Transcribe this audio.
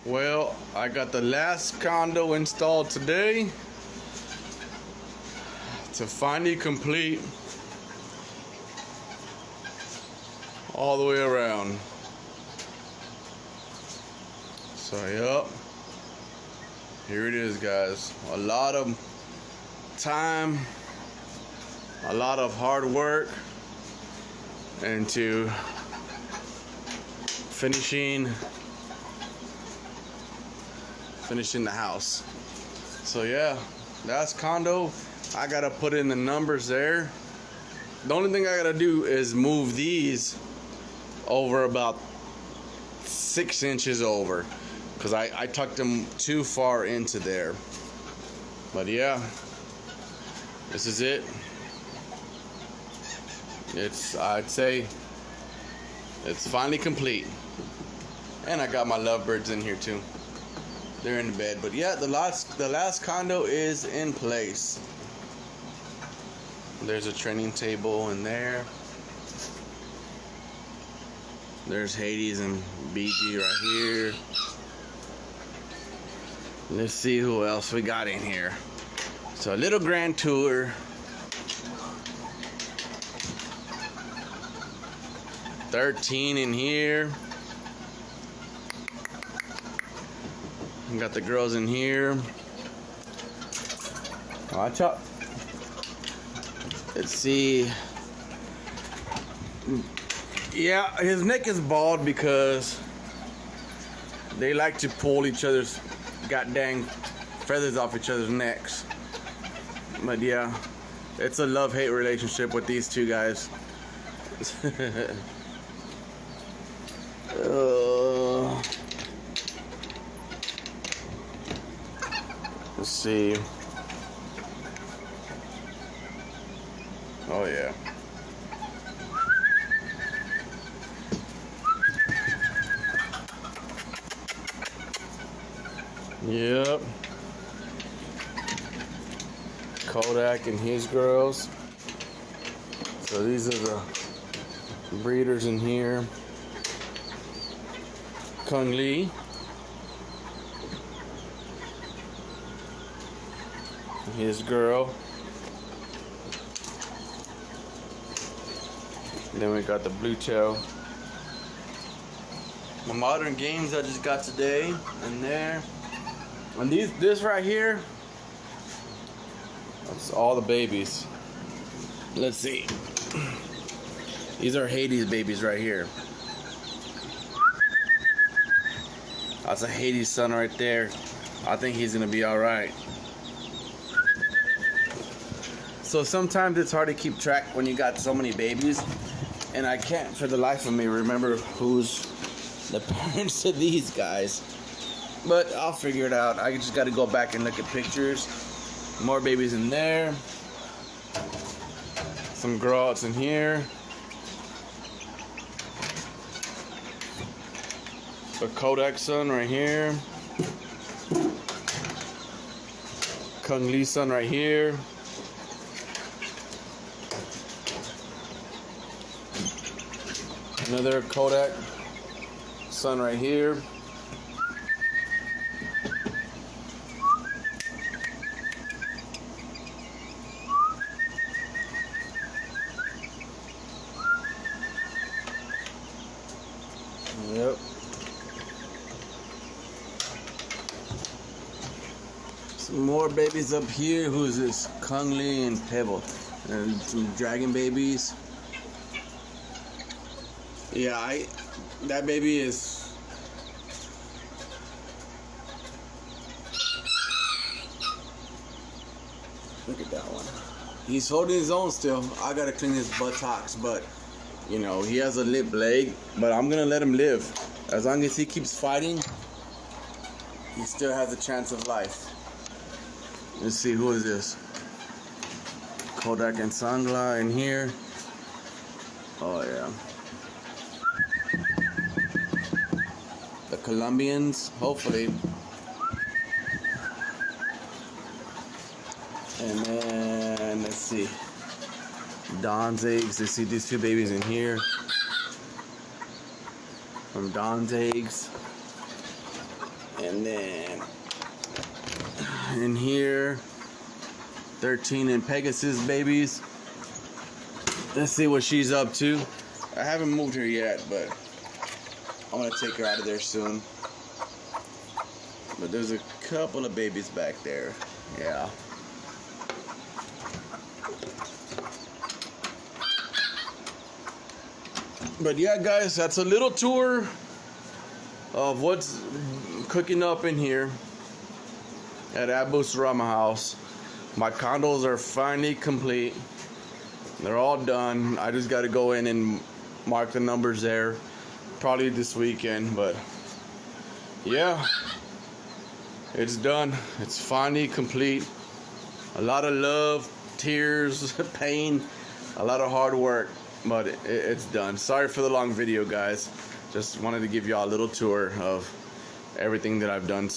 Well, I got the last condo installed today to finally complete all the way around. So, yep, here it is, guys. A lot of time, a lot of hard work into finishing the house. So yeah, that's condo. I gotta put in the numbers there. The only thing I gotta do is move these over about 6 inches over, because I tucked them too far into there. But yeah, this is it. I'd say it's finally complete. And I got my lovebirds in here too. They're in the bed. But yeah, the last condo is in place. There's a training table in there. There's Hades and BG right here. Let's see who else we got in here. So a little grand tour. $13 in here. We got the girls in here. Watch out. Let's see. Yeah, his neck is bald because they like to pull each other's goddamn feathers off each other's necks. But yeah, it's a love-hate relationship with these two guys. Let's see. Oh yeah. Yep. Kodak and his girls. So these are the breeders in here. Kung Lee. His girl. Then we got the blue tail. My modern games I just got today in there. And this right here, that's all the babies. Let's see. These are Hades babies right here. That's a Hades son right there. I think he's gonna be all right. So sometimes it's hard to keep track when you got so many babies, and I can't for the life of me remember who's the parents of these guys. But I'll figure it out. I just got to go back and look at pictures. More babies in there. Some girls in here. The Kodak son right here. Kung Lee son right here. Another Kodak son right here. Yep. Some more babies up here. Who's this? Kung Lee and Pebble. And some dragon babies. Yeah, that baby is look at that one. He's holding his own still. I gotta clean his buttocks, but you know, he has a limp leg, but I'm gonna let him live. As long as he keeps fighting, he still has a chance of life. Let's see, who is this? Kodak and Sangla in here. Oh yeah. The Colombians, hopefully. And then, let's see. Don's eggs. Let's see these two babies in here. From Don's eggs. And then in here, 13 and Pegasus babies. Let's see what she's up to. I haven't moved her yet, but I'm gonna take her out of there soon. But there's a couple of babies back there. Yeah. But yeah, guys, that's a little tour of what's cooking up in here at Abu Sarama house. My condos are finally complete. They're all done. I just got to go in and mark the numbers there, probably this weekend. But yeah, it's done. It's finally complete. A lot of love, tears, pain, a lot of hard work, but it's done. Sorry for the long video, guys. Just wanted to give y'all a little tour of everything that I've done so